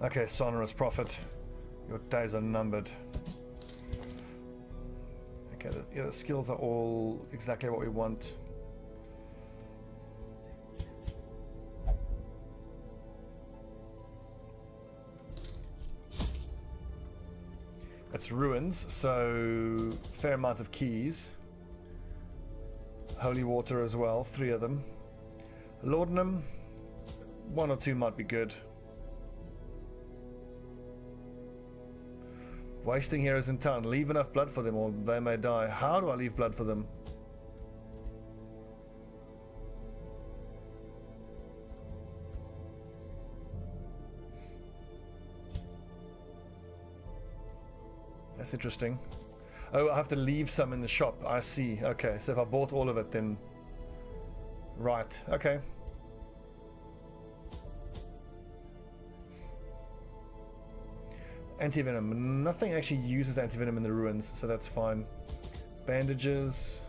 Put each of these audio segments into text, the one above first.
Okay, sonorous prophet. Your days are numbered. Okay, the skills are all exactly what we want. It's ruins, so fair amount of keys. Holy water as well, 3 of them. Laudanum, 1 or 2 might be good. Wasting heroes in town. Leave enough blood for them or they may die. How do I leave blood for them? That's interesting. Oh, I have to leave some in the shop. I see. Okay, so if I bought all of it, then... Right, okay. Antivenom. Nothing actually uses antivenom in the ruins, so that's fine. Bandages...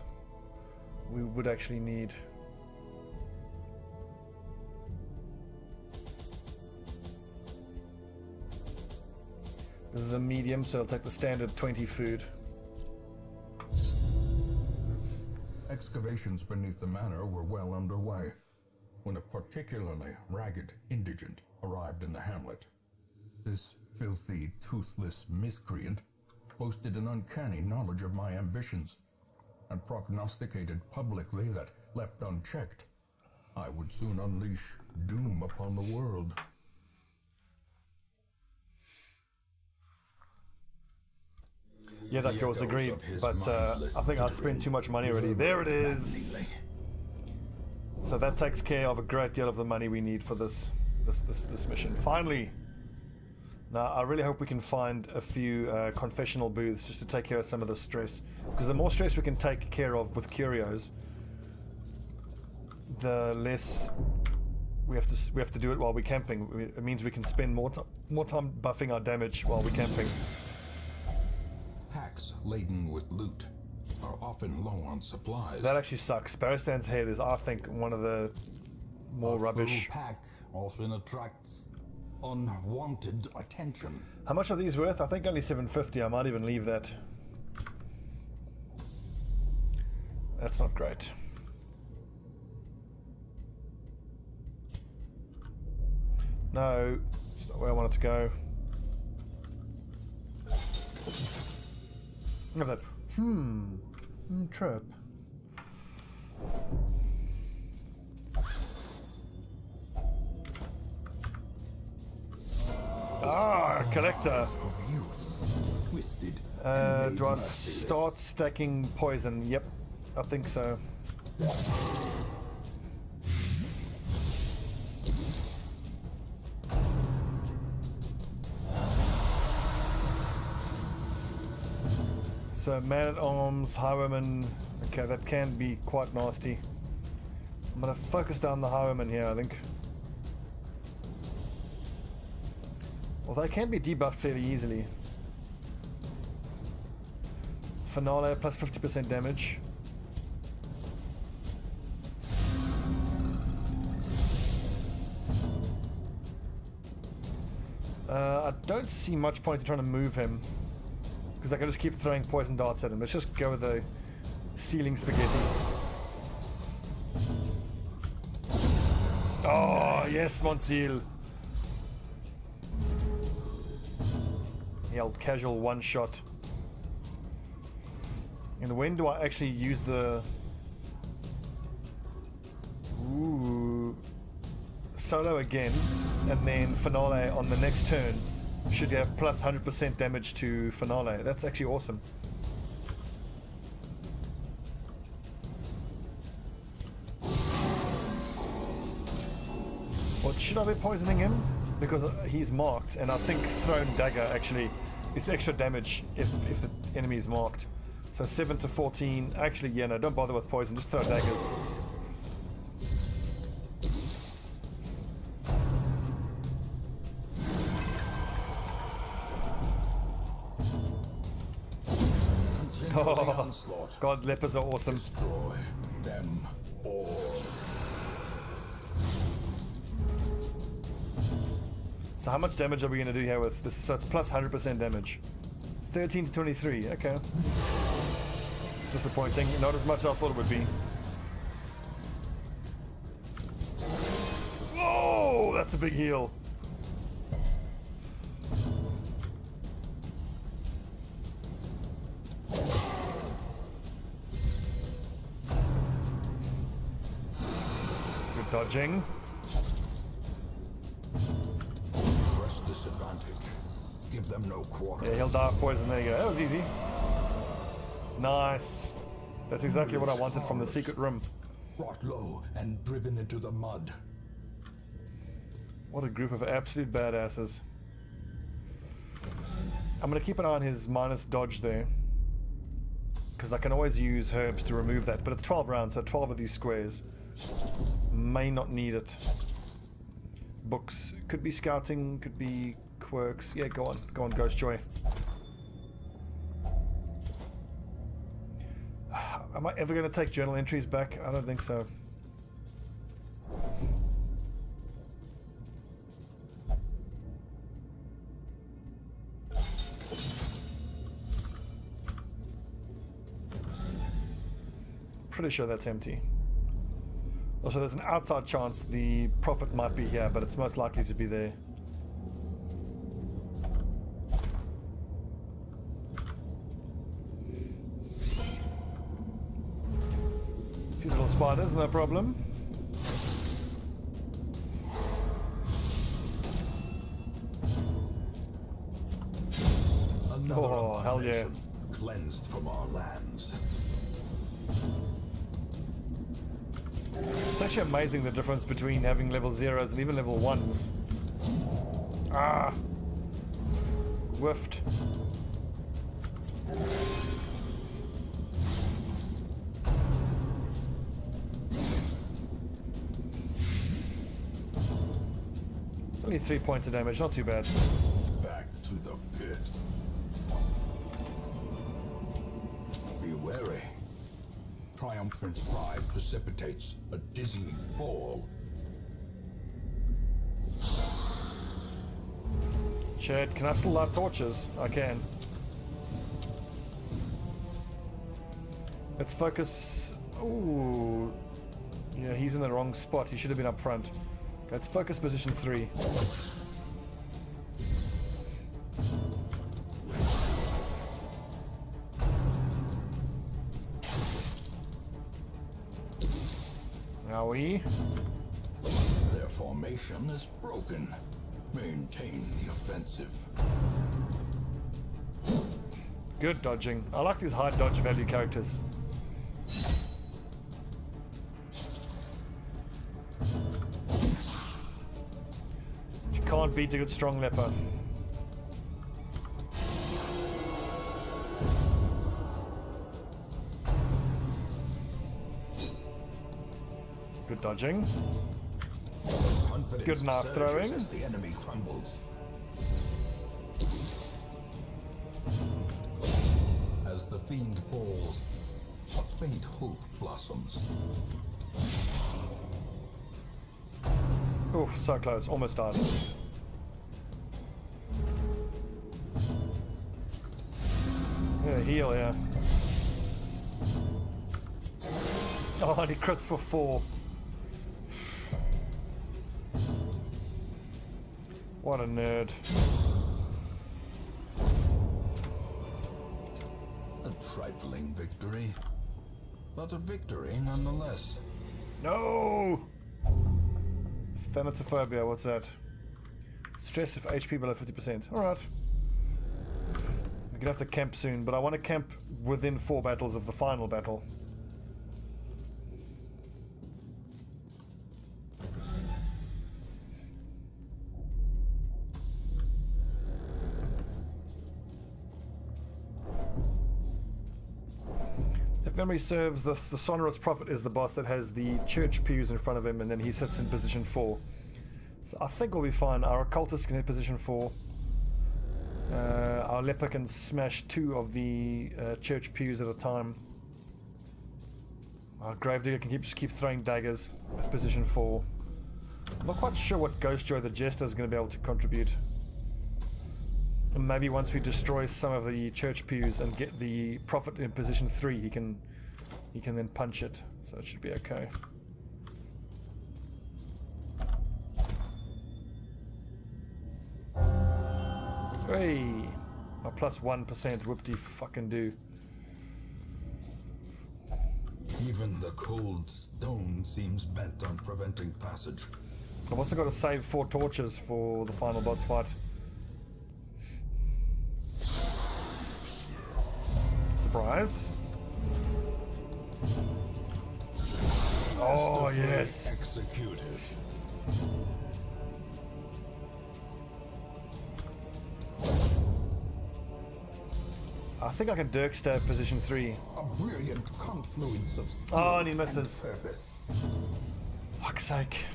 we would actually need... This is a medium, so I'll take the standard 20 food. Excavations beneath the manor were well underway when a particularly ragged indigent arrived in the hamlet. This filthy, toothless miscreant boasted an uncanny knowledge of my ambitions and prognosticated publicly that, left unchecked, I would soon unleash doom upon the world. Yeah, that was agreed, but I think I spent too much money already. There it is! So that takes care of a great deal of the money we need for this mission. Finally! Now, I really hope we can find a few confessional booths just to take care of some of the stress. Because the more stress we can take care of with curios, the less we have to do it while we're camping. It means we can spend more time buffing our damage while we're camping. Packs laden with loot are often low on supplies. That actually sucks. Baristan's head is, I think, one of the more rubbish. Full pack often attracts unwanted attention. How much are these worth? I think only 750. I might even leave that. That's not great. No, it's not where I want it to go. Look at that. Trap. Ah, collector. Twisted. Do I start stacking poison? Yep, I think so. So man-at-arms, highwayman. Okay, that can be quite nasty. I'm gonna focus down the highwayman here, I think. Well, they can be debuffed fairly easily. Finale plus 50% damage. I don't see much point in trying to move him, because I can just keep throwing poison darts at him. Let's just go with the ceiling spaghetti. Oh, yes, Monsieur. Yelled casual one shot. And when do I actually use the... Ooh. Solo again, and then finale on the next turn. Should have plus 100% damage to finale. That's actually awesome. What, should I be poisoning him? Because he's marked, and I think thrown dagger actually is extra damage if the enemy is marked. So 7 to 14. Actually, yeah, no, don't bother with poison. Just throw daggers. Oh, God, lepers are awesome. Destroy them all. So how much damage are we going to do here with this? So it's plus 100% damage. 13 to 23. Okay. It's disappointing. Not as much as I thought it would be. Whoa! That's a big heal. Good dodging. Press disadvantage. Give them no quarter. Yeah, he'll die of poison. There you go. That was easy. Nice. That's exactly what I wanted from the secret room. Brought low and driven into the mud. What a group of absolute badasses. I'm going to keep an eye on his minus dodge there, because I can always use herbs to remove that. But it's 12 rounds, so 12 of these squares. May not need it. Books. Could be scouting, could be quirks. Yeah, go on. Go on, Ghost Joy. Am I ever going to take journal entries back? I don't think so. Pretty sure that's empty. Also, there's an outside chance the prophet might be here, but it's most likely to be there. A few little spiders, no problem. Oh, hell yeah. Cleansed from our lands. It's actually amazing the difference between having level 0s and even level 1s. Ah! Whiffed. It's only 3 points of damage, not too bad. Back to the pit. Be wary. Triumphant pride precipitates a dizzying fall. Shit, can I still light torches? I can. Let's focus. Ooh. Yeah, he's in the wrong spot. He should have been up front. Let's focus position 3. Are we? Their formation is broken. Maintain the offensive. Good dodging. I like these high dodge value characters. You can't beat a good strong leper. Good dodging. Good knife throwing. As the enemy crumbles. As the fiend falls, a faint hope blossoms. Oof, so close. Almost died. Yeah, heal, yeah. Oh, and he crits for 4. What a nerd. A trifling victory, but a victory nonetheless. No! Thanatophobia, what's that? Stress if HP below 50%. Alright. We're gonna have to camp soon, but I want to camp within 4 battles of the final battle. If memory serves, the sonorous prophet is the boss that has the church pews in front of him, and then he sits in position 4. So I think we'll be fine. Our occultist can hit position 4. Our leper can smash 2 of the church pews at a time. Our gravedigger can just keep throwing daggers at position 4. I'm not quite sure what Ghost Joy the Jester is going to be able to contribute. And maybe once we destroy some of the church pews and get the prophet in position 3, he can then punch it. So it should be okay. Hey, a plus 1%. Whoop-de fucking do. Even the cold stone seems bent on preventing passage. I've also got to save 4 torches for the final boss fight. Surprise. Oh, yes. Executed. I think I can Dirk stab position 3. A brilliant confluence of skill Oh, and he misses. and purpose. Fuck's sake.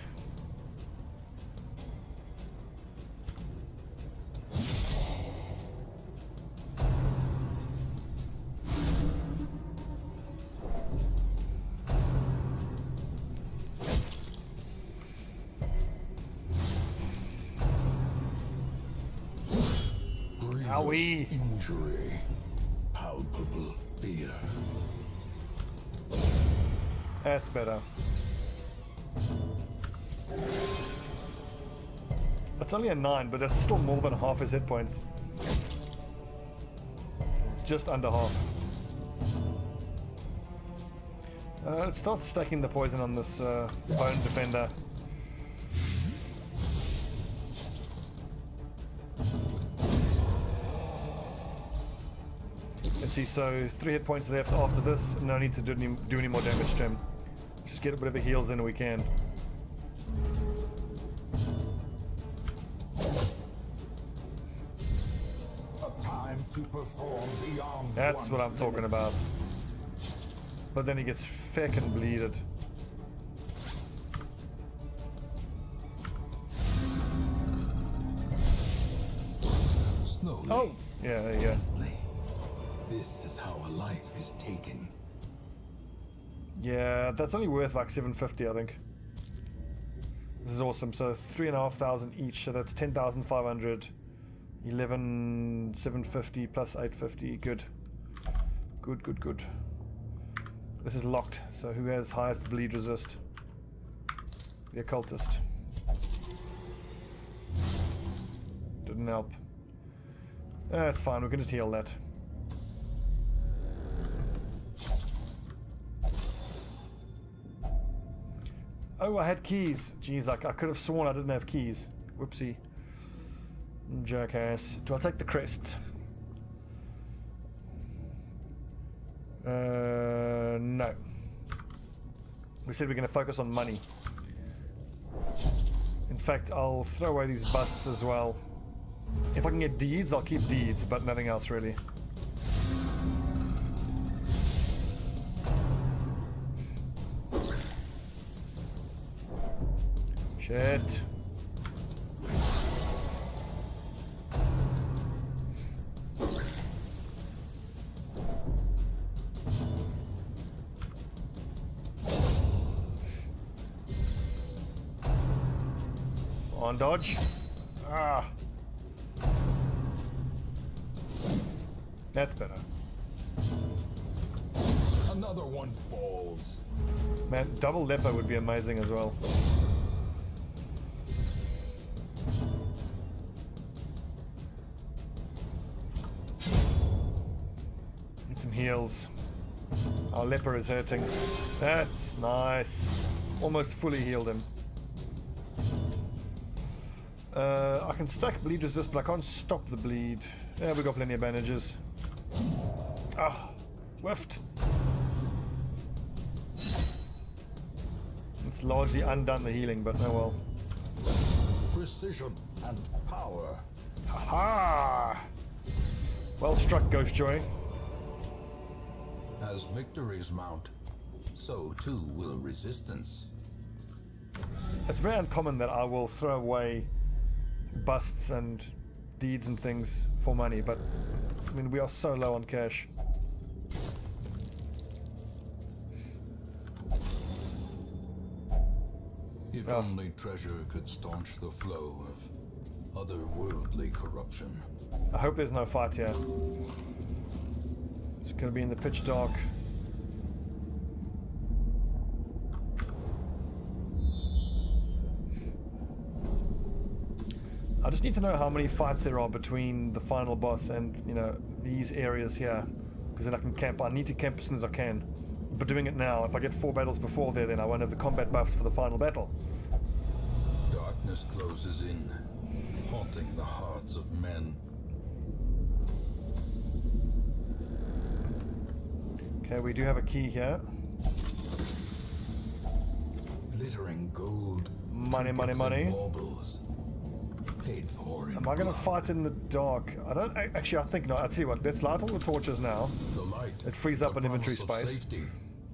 Owie. Injury. Palpable fear. That's better. That's only a 9, but that's still more than half his hit points. Just under half. Let's start stacking the poison on this bone defender. Let's see, so 3 hit points left after this. No need to do any more damage to him. Just get whatever heals in we can. A time to perform beyond. That's what I'm talking about. But then he gets feckin' bleeded. Slowly. Oh! Yeah, there you go. This is how a life is taken. Yeah, that's only worth like 750, I think. This is awesome. So 3,500 each, so that's 10,500. 11,750 plus 850. Good. Good, good, good. This is locked, so who has highest bleed resist? The occultist. Didn't help. That's fine, we can just heal that. Oh, I had keys. Jeez, I could have sworn I didn't have keys. Whoopsie. Jackass. Do I take the crest? No. We said we're going to focus on money. In fact, I'll throw away these busts as well. If I can get deeds, I'll keep deeds, but nothing else really. Shit. On dodge. Ah. That's better. Another one falls. Man, double leper would be amazing as well. Need some heals. Our leper is hurting. That's nice. Almost fully healed him. I can stack bleed resist, but I can't stop the bleed. Yeah, we got plenty of bandages. Ah, whiffed. It's largely undone the healing, but oh well. Precision and power. Ha! Well struck, Ghost Joy. As victories mount, so too will resistance. It's very uncommon that I will throw away busts and deeds and things for money, but I mean, we are so low on cash. If only treasure could staunch the flow of otherworldly corruption. I hope there's no fight here. It's gonna be in the pitch dark. I just need to know how many fights there are between the final boss and, you know, these areas here. Because then I can camp. I need to camp as soon as I can. But doing it now, if I get 4 battles before there, then I won't have the combat buffs for the final battle. Darkness closes in, haunting the hearts of men. Okay, we do have a key here. Glittering gold. Money, money, money. Baubles. Paid for in Am I going to blood. fight in the dark? I don't... Actually, I think not. I'll tell you what. Let's light all the torches now. The light, It frees up the an inventory promise of space. safety.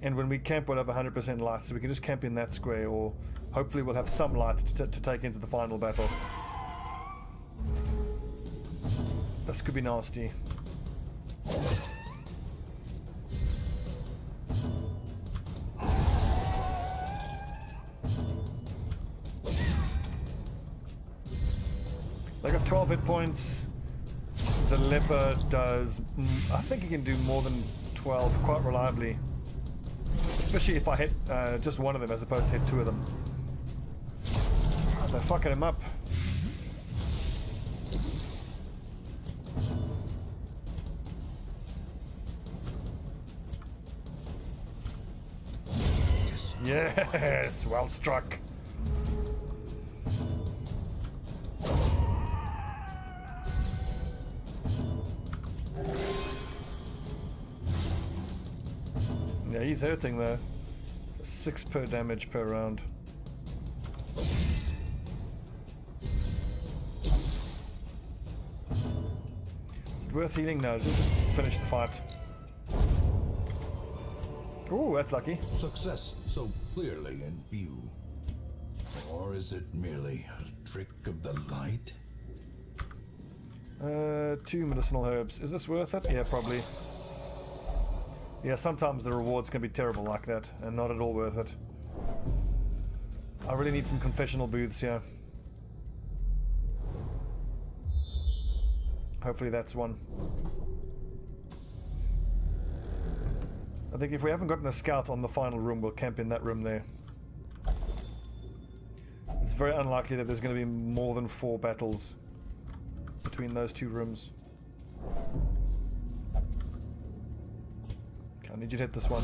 And when we camp, we'll have 100% light. So we can just camp in that square. Or hopefully we'll have some light to take into the final battle. This could be nasty. They got 12 hit points. The leopard does... I think he can do more than 12 quite reliably. Especially if I hit just one of them as opposed to hit 2 of them. They're fucking him up. Yes, well struck. Yeah, he's hurting though. 6 per damage per round. Is it worth healing? No, just finish the fight. Ooh, that's lucky. Success so clearly in view. Or is it merely a trick of the light? 2 medicinal herbs. Is this worth it? Yeah, probably. Yeah, sometimes the rewards can be terrible like that, and not at all worth it. I really need some confessional booths here. Hopefully that's one. I think if we haven't gotten a scout on the final room, we'll camp in that room there. It's very unlikely that there's going to be more than 4 battles between those 2 rooms. Okay, I need you to hit this one.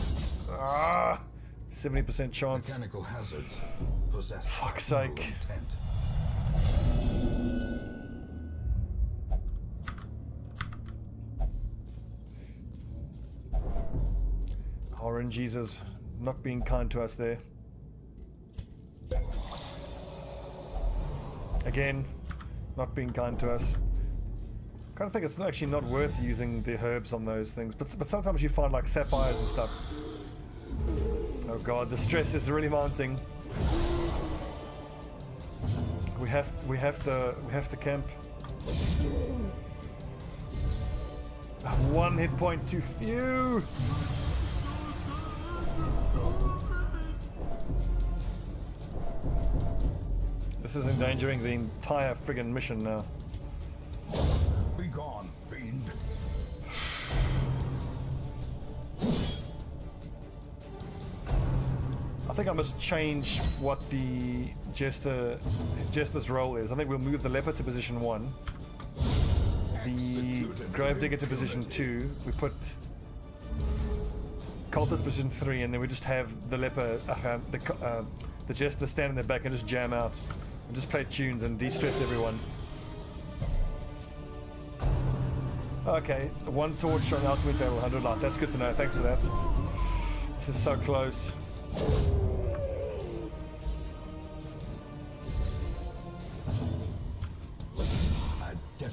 Ah! 70% chance. Mechanical hazards possess Fuck's evil sake. intent. RNGs is not being kind to us there. Again, not being kind to us. I kind of think it's actually not worth using the herbs on those things, but sometimes you find like sapphires and stuff. Oh god, the stress is really mounting. We have to camp. 1 hit point too few. This is endangering the entire friggin' mission now. Be gone, fiend. I think I must change what the jester's role is. I think we'll move the leopard to position 1, the gravedigger to position 2. We put cultist position 3, and then we just have the leopard, the jester stand in their back and just jam out and just play tunes and de-stress everyone. Okay, 1 torch on alchemy table, 100 light. That's good to know. Thanks for that. This is so close.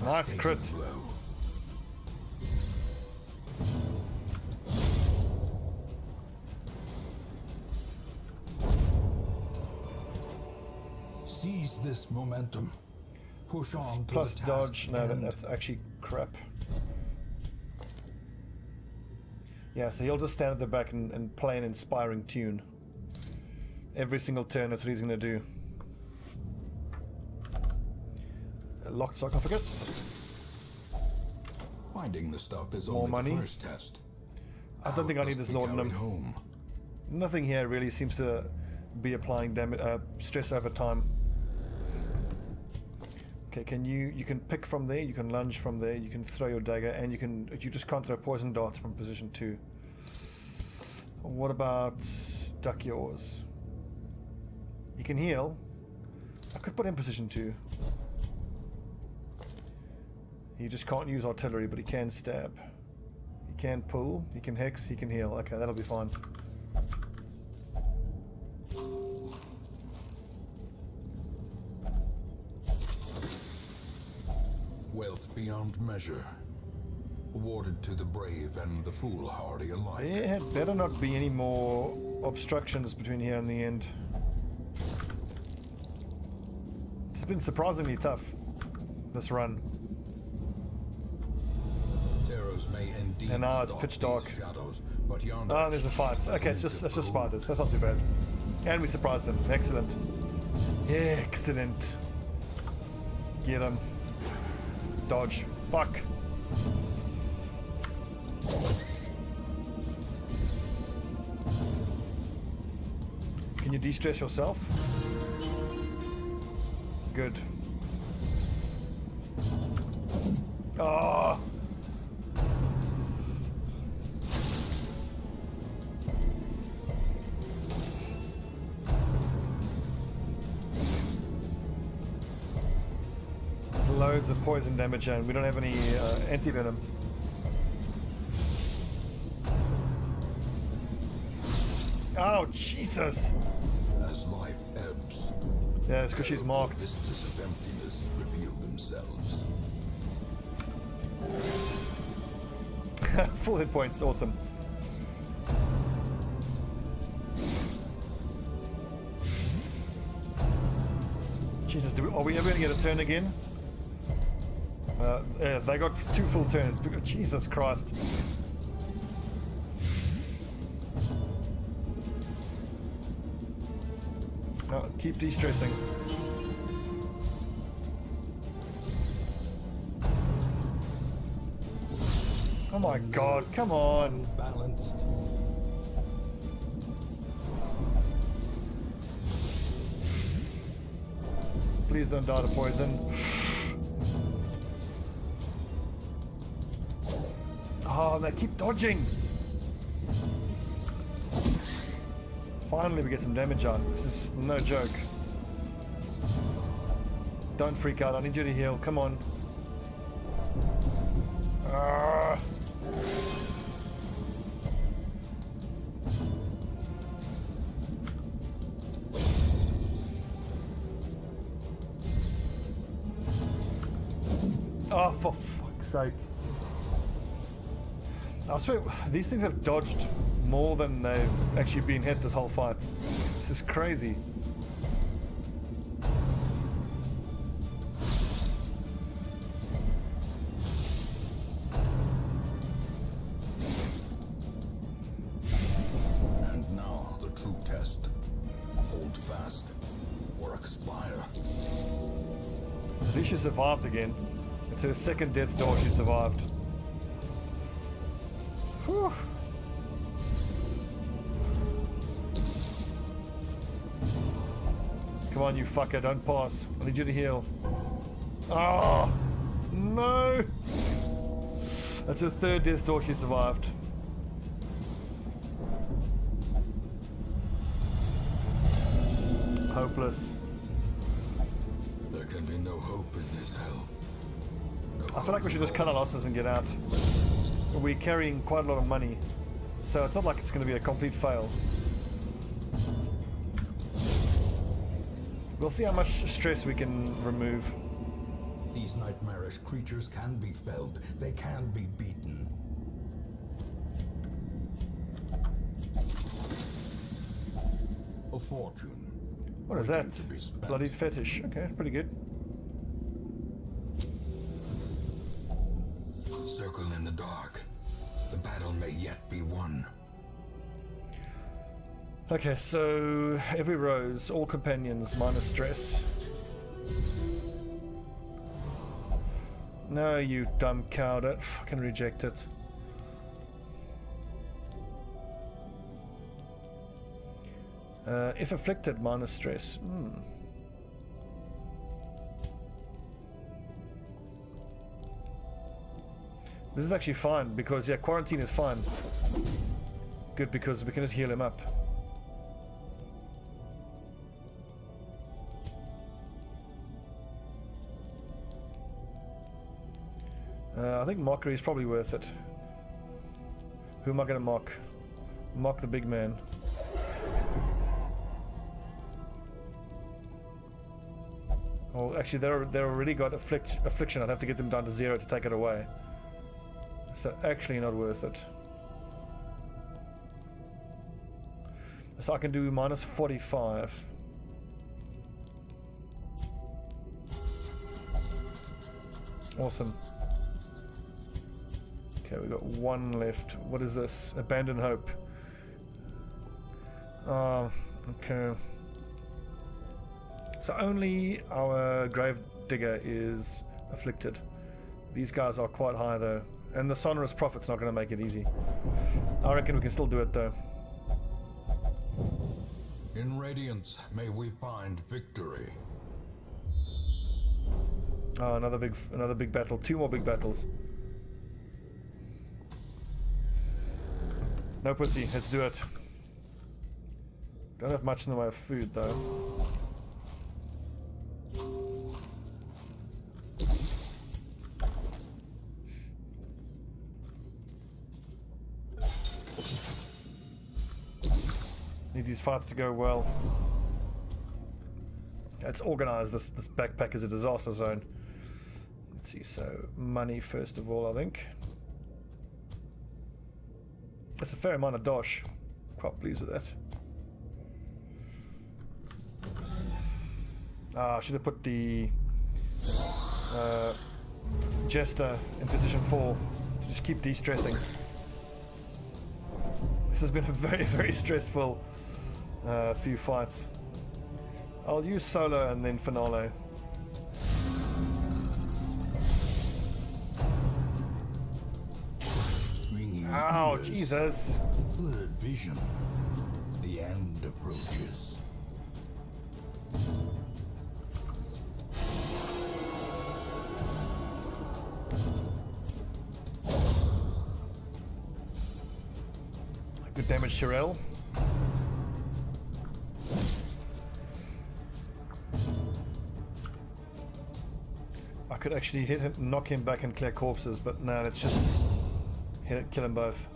Nice crit. Blow. Seize this momentum. Push on to Plus the task dodge. No, at hand. that's actually crap. Yeah, so he'll just stand at the back and play an inspiring tune. Every single turn, that's what he's going to do. A locked sarcophagus. Finding the stuff is More only money? the first test. I don't think I need this laudanum. Home. Nothing here really seems to be applying stress over time. Okay, you can pick from there, you can lunge from there, you can throw your dagger, and you just can't throw poison darts from position 2. What about duck yours? You can heal. I could put in position 2. He just can't use artillery, but he can stab. He can pull, he can hex, he can heal. Okay, that'll be fine. Wealth beyond measure, awarded to the brave and the foolhardy alike. There had better not be any more obstructions between here and the end. It's been surprisingly tough, this run. Terrors may indeed And now it's stalk pitch dark. these shadows, but yonder Oh, there's a fight. Okay, let's just fight this. That's not too bad. And we surprised them. Excellent. Excellent. Get him. Dodge. Fuck. Can you de-stress yourself? Good. Oh. There's loads of poison damage and we don't have any anti-venom. Oh, Jesus! as life ebbs, Yeah, it's because she's marked. vistas of emptiness reveal themselves. Full hit points, awesome. Jesus, are we ever going to get a turn again? Yeah, they got 2 full turns. Jesus Christ. No, keep de-stressing. Oh my God, come on. Balanced. Please don't die to poison. Oh, they keep dodging. Finally, we get some damage out. This is no joke. Don't freak out. I need you to heal. Come on. Ah. Oh, for fuck's sake. I swear, these things have dodged more than they've actually been hit this whole fight. This is crazy. And now the true test. Hold fast or expire. At least she survived again. It's her second death's door she survived. Whew. Come on, you fucker, don't pass. I need you to heal. Oh, no! That's her third death's door she survived. Hopeless. There can be no hope in this hell. I feel like we should just cut our losses and get out. We're carrying quite a lot of money, so it's not like it's going to be a complete fail. We'll see how much stress we can remove. These nightmarish creatures can be felled. They can be beaten. A fortune. What is waiting that? to be spent. Bloodied fetish. Okay, pretty good. Circle in the dark. The battle may yet be won. Okay, so every rose, all companions minus stress. No, you dumb cow, don't fucking reject it. If afflicted, minus stress. This is actually fine because, yeah, quarantine is fine. Good, because we can just heal him up. I think mockery is probably worth it. Who am I going to mock? Mock the big man. Oh, actually, they're already got affliction. I'd have to get them down to 0 to take it away. So actually not worth it. So I can do minus 45. Awesome. Okay, we got one left. What is this? Abandon hope. Oh, okay. So only our grave digger is afflicted. These guys are quite high though. And the sonorous prophet's not going to make it easy. I reckon we can still do it though. In Radiance, may we find victory. Oh, another big battle. 2 more big battles. No pussy, let's do it. Don't have much in the way of food though. Need these fights to go well. Let's organize this backpack as a disaster zone. Let's see, so money first of all, I think. That's a fair amount of dosh. Quite pleased with that. I should have put the Jester in position 4 to just keep de-stressing. This has been a very, very stressful few fights. I'll use solo and then finale. Ow, Jesus! Blurred vision. The end approaches. Good damage, Shirel. I could actually hit him, knock him back and clear corpses, but no, let's just kill them both.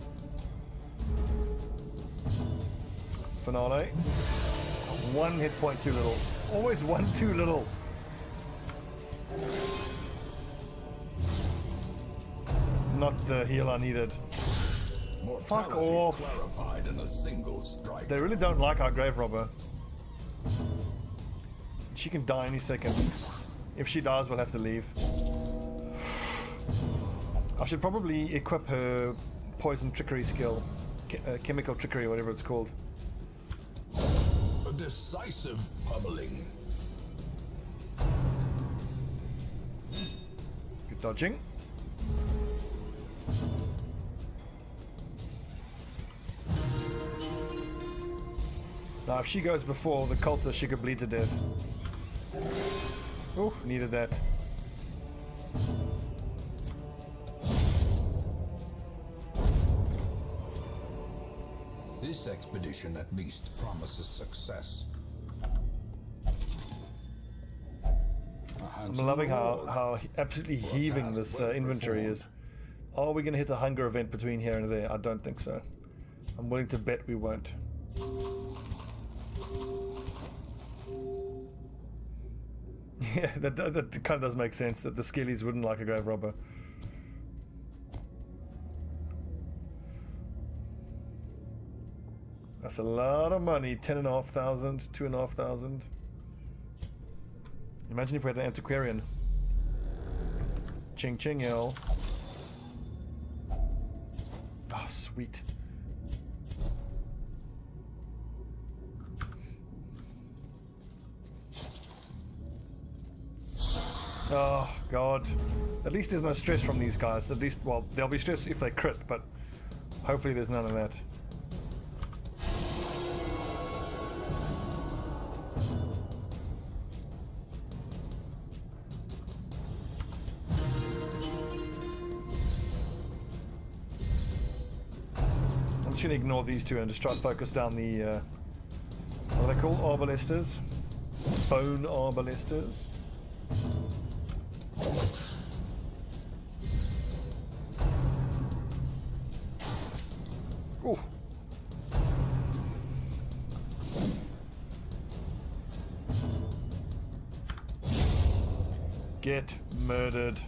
Finale. 1 hit point too little. Always 1 too little. Not the heal I needed. Fuck off. In a single strike. They really don't like our grave robber. She can die any second. If she dies, we'll have to leave. I should probably equip her poison trickery skill. Chemical trickery, whatever it's called. A decisive pummeling. Good dodging. Now if she goes before the cultist, she could bleed to death. Oh, needed that. This expedition at least promises success. I'm loving how absolutely heaving this inventory is. Are we going to hit a hunger event between here and there? I don't think so. I'm willing to bet we won't. Yeah, that kind of does make sense that the skillies wouldn't like a grave robber. That's a lot of money. 10,500, 2,500. Imagine if we had an antiquarian. Ching ching, y'all. Oh, sweet. Oh, God. At least there's no stress from these guys. At least, well, there'll be stress if they crit, but hopefully there's none of that. I'm just going to ignore these two and just try to focus down the, what are they called? Arbalesters? Bone arbalesters? Ooh. Get murdered.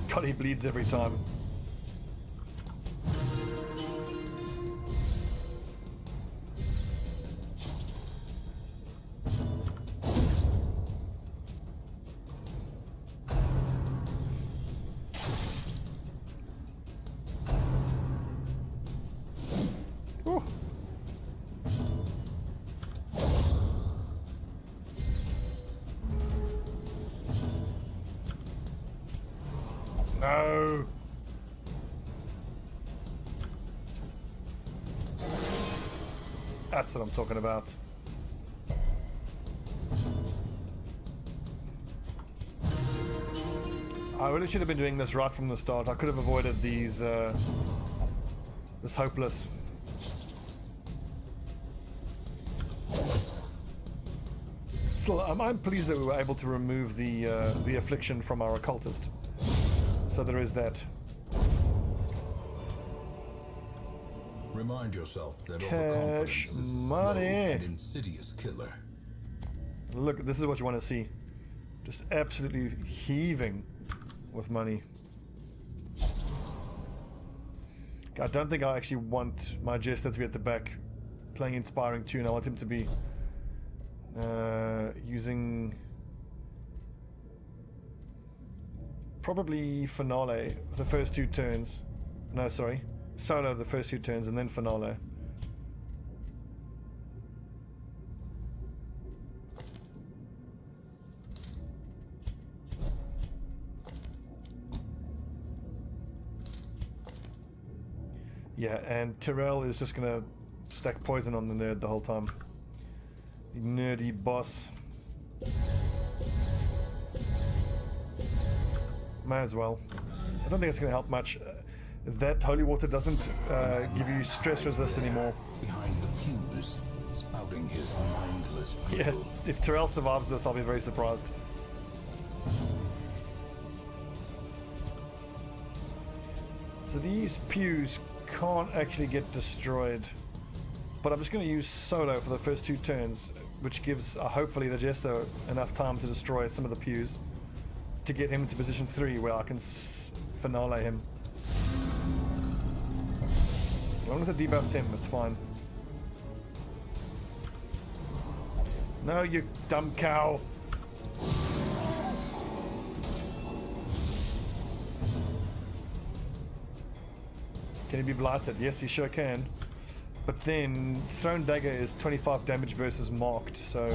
God, he bleeds every time. No. That's what I'm talking about. I really should have been doing this right from the start. I could have avoided these, this hopeless. Still, I'm pleased that we were able to remove the affliction from our occultist. So there is that. Remind yourself that Cash overconfidence is a slow money. and insidious killer. Look, this is what you want to see. Just absolutely heaving with money. I don't think I actually want my jester to be at the back playing inspiring tune. I want him to be using probably finale the first two turns. No, sorry. Solo the first two turns and then finale. Yeah, and Tyrell is just gonna stack poison on the nerd the whole time. The nerdy boss. May as well. I don't think it's gonna help much. That holy water doesn't give you stress resist anymore. Behind the pews, spouting his mindless Yeah, drivel. if Tyrell survives this, I'll be very surprised. So these pews can't actually get destroyed, but I'm just going to use solo for the first two turns, which gives hopefully the jester enough time to destroy some of the pews to get him into position 3 where I can finale him. As long as it debuffs him, it's fine. No, you dumb cow. Can he be blighted? Yes, he sure can. But then, thrown dagger is 25 damage versus marked, so...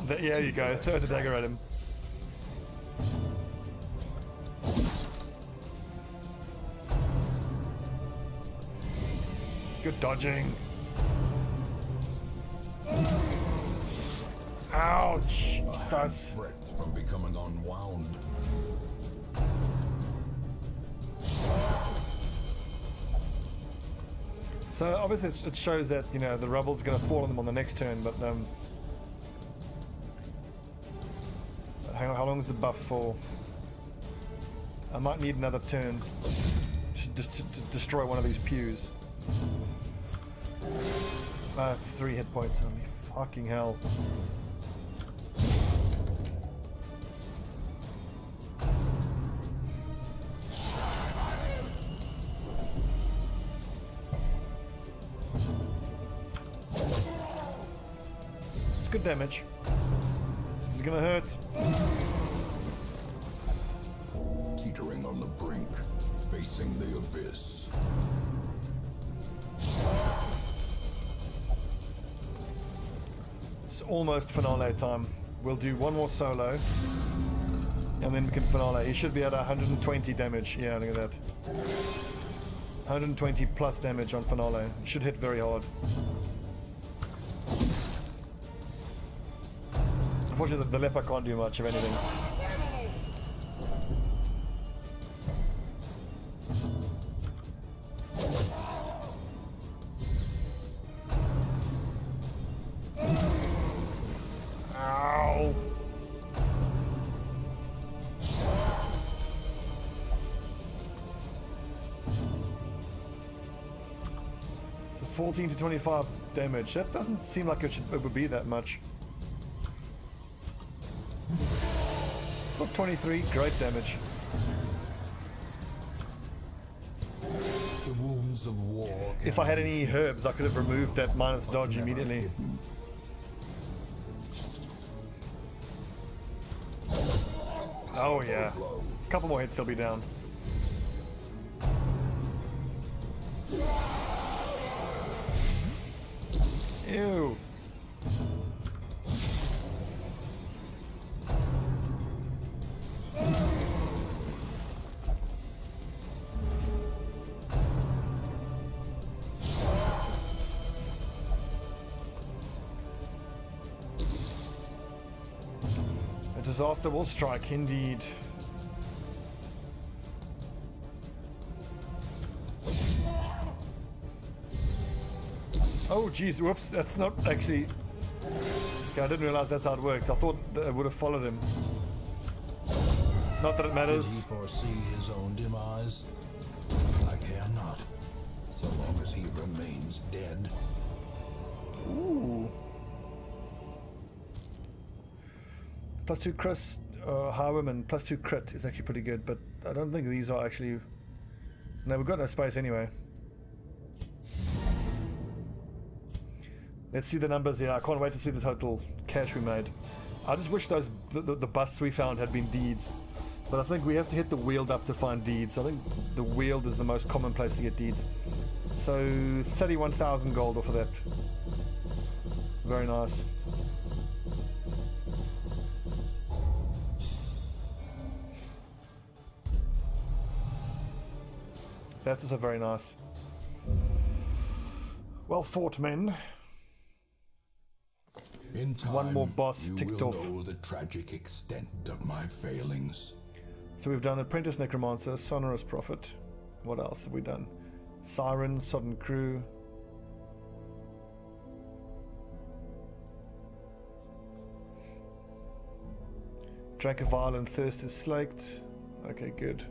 There you go, throw the dagger at him. Good dodging. Ouch! Jesus. Threat from becoming unwound. So obviously it shows that, you know, the rubble's going to fall on them on the next turn, but hang on, how long is the buff for? I might need another turn just to destroy one of these pews. 3 hit points on me. Fucking hell. It's good damage. This is gonna hurt. Teetering on the brink, facing the abyss. It's almost finale time. We'll do one more solo, and then we can finale. He should be at 120 damage. Yeah, look at that. 120 plus damage on finale. Should hit very hard. Unfortunately, the leper can't do much of anything. Ow! So 14 to 25 damage. That doesn't seem like it would be that much. Look, 23, great damage. The wounds of war. If I had any herbs, I could have removed that minus dodge immediately. Oh yeah. A couple more hits, he'll be down. Ew. A disaster will strike, indeed. Oh jeez, whoops, that's not actually... Okay, I didn't realize that's how it worked. I thought that I would have followed him. Not that it matters. Did he foresee his own demise? I care not, so long as he remains dead. Ooh. Plus 2 crust, harm and plus 2 crit is actually pretty good, but I don't think these are actually... No, we've got no space anyway. Let's see the numbers here. I can't wait to see the total cash we made. I just wish those the busts we found had been deeds. But I think we have to hit the Weald up to find deeds. I think the Weald is the most common place to get deeds. So 31,000 gold off of that. Very nice. That's also very nice. Well fought, men. In time, One more boss ticked you will off. know the tragic extent of my failings. So we've done Apprentice Necromancer, Sonorous Prophet. What else have we done? Siren, Sodden Crew. Drank a vial and thirst is slaked. Okay, good.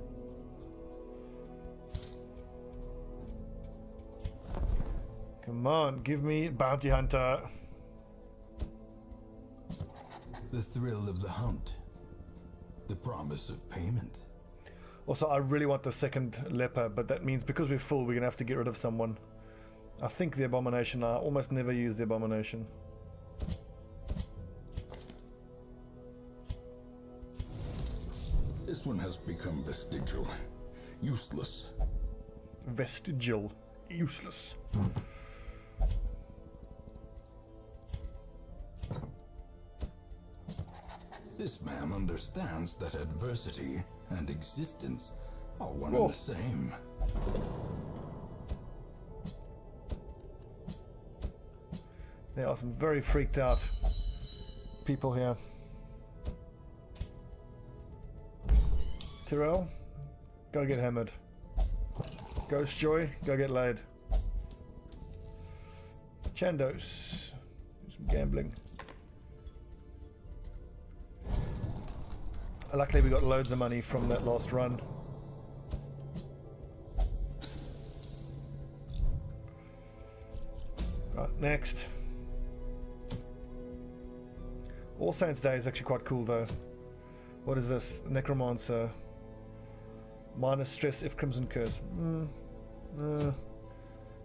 Come on, give me Bounty Hunter. The thrill of the hunt. The promise of payment. Also, I really want the second leper, but that means because we're full, we're going to have to get rid of someone. I think the Abomination. I almost never use the Abomination. This one has become vestigial. Useless. Vestigial. Useless. This man understands that adversity and existence are one and the same. There are some very freaked out people here. Tyrell, go get hammered. Ghost Joy, go get laid. Chandos, do some gambling. Luckily we got loads of money from that last run. Right, next. All Saints Day is actually quite cool though. What is this? Necromancer. Minus stress if Crimson Curse.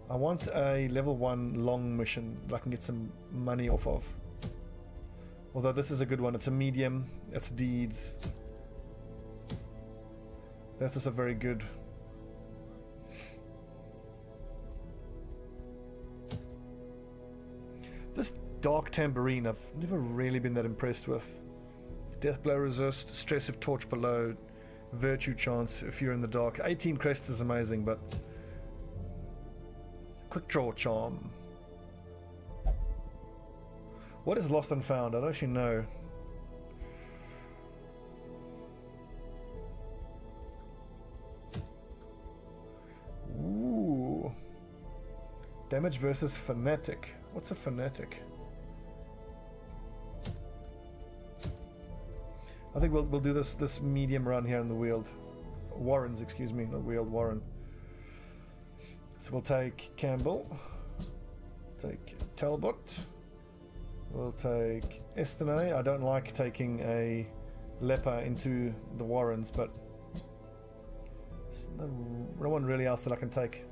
I want a level 1 long mission that I can get some money off of. Although this is a good one. It's a medium. It's deeds. That's also very good. This Dark Tambourine, I've never really been that impressed with. Death Blow Resist, Stress if Torch below, Virtue Chance if you're in the dark. 18 crests is amazing, but... Quick Draw Charm. What is Lost and Found? I don't actually know. Ooh. Damage versus Fanatic. What's a Fanatic? I think we'll do this medium run here in the Weald. Warrens, excuse me, not Weald, Warren. So we'll take Campbell. Take Talbot. We'll take Estenay. I don't like taking a leper into the Warrens, but there's no one really else that I can take.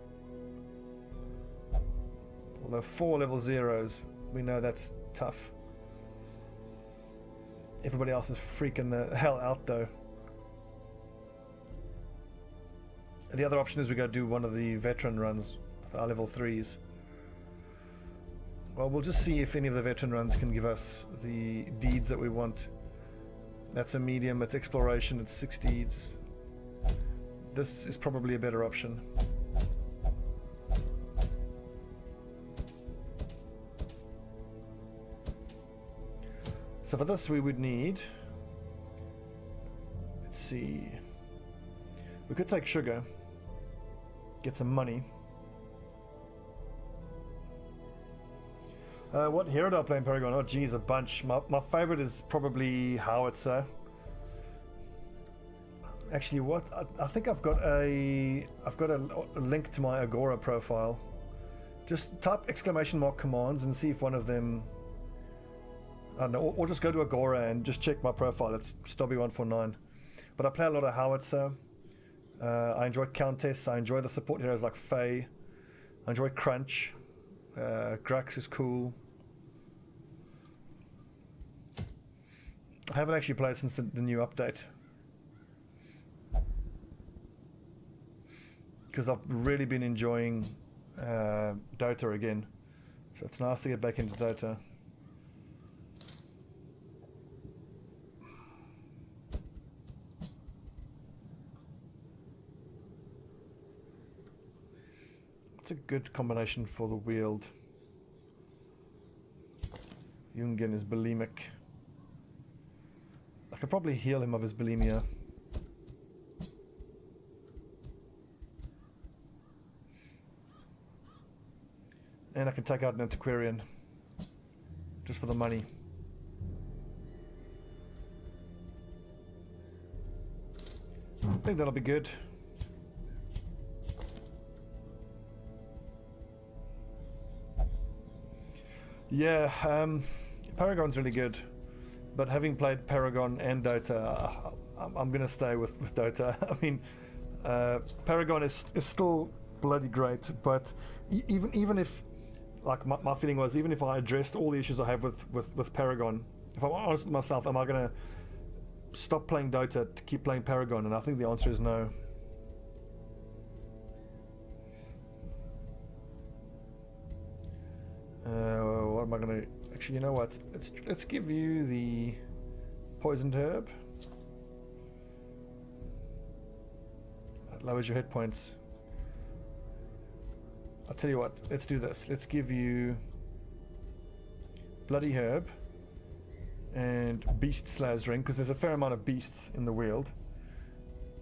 Although 4 level 0s, we know that's tough. Everybody else is freaking the hell out though. The other option is we go do one of the veteran runs with our level 3s. Well, we'll just see if any of the veteran runs can give us the deeds that we want. That's a medium, it's exploration, it's 6 deeds. This is probably a better option. So for this we would need, let's see, we could take sugar, get some money. What hero do I play in Paragon? Oh geez, a bunch. My favorite is probably Howitzer. Actually, what? I think I've got a link to my Agora profile. Just type ! commands and see if one of them, I don't know, or just go to Agora and just check my profile. It's Stobbie149. But I play a lot of Howitzer. I enjoy Countess. I enjoy the support heroes like Faye. I enjoy Crunch. Grax is cool. I haven't actually played since the new update, because I've really been enjoying Dota again. So it's nice to get back into Dota. It's a good combination for the Weald. Jungen is bulimic. I could probably heal him of his bulimia. And I can take out an antiquarian just for the money. I think that'll be good. Yeah, Paragon's really good, but having played Paragon and Dota, I'm gonna stay with Dota. I mean, Paragon is still bloody great, but even if, like, my feeling was, even if I addressed all the issues I have with Paragon, if I'm honest with myself, am I gonna stop playing Dota to keep playing Paragon? And I think the answer is no. What am I gonna? Actually, you know what? Let's give you the poisoned herb. That lowers your hit points. I'll tell you what. Let's do this. Let's give you bloody herb and beast slayer's ring, because there's a fair amount of beasts in the Weald.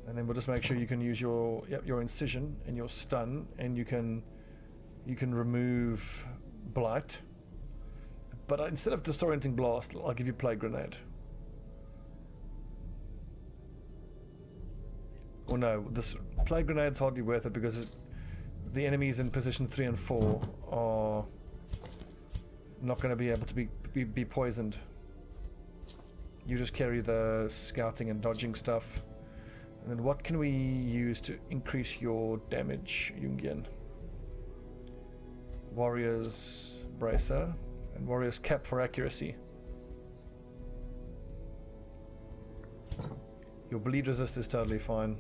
And then we'll just make sure you can use your incision and your stun, and you can remove blight. But instead of disorienting blast, I'll give you plague grenade. Or no, this plague grenade's hardly worth it, because the enemies in position 3 and 4 are not going to be able to be poisoned. You just carry the scouting and dodging stuff. And then what can we use to increase your damage, Jungian? Warrior's Bracer and Warrior's Cap for accuracy. Your bleed resist is totally fine.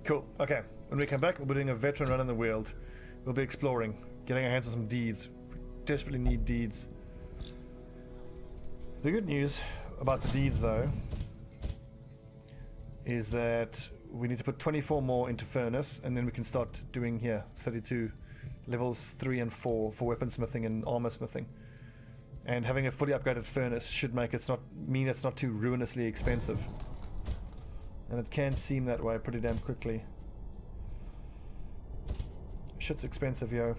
Cool. Okay. When we come back, we'll be doing a veteran run in the world. We'll be exploring, getting our hands on some deeds. We desperately need deeds. The good news about the deeds, though, is that we need to put 24 more into furnace, and then we can start doing here 32 levels 3 and 4 for weaponsmithing and armor smithing. And having a fully upgraded furnace should make it mean it's not too ruinously expensive. And it can seem that way pretty damn quickly. Shit's expensive, yo.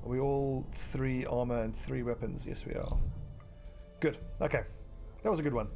Are we all 3 armor and 3 weapons? Yes, we are. Good. Okay. That was a good one.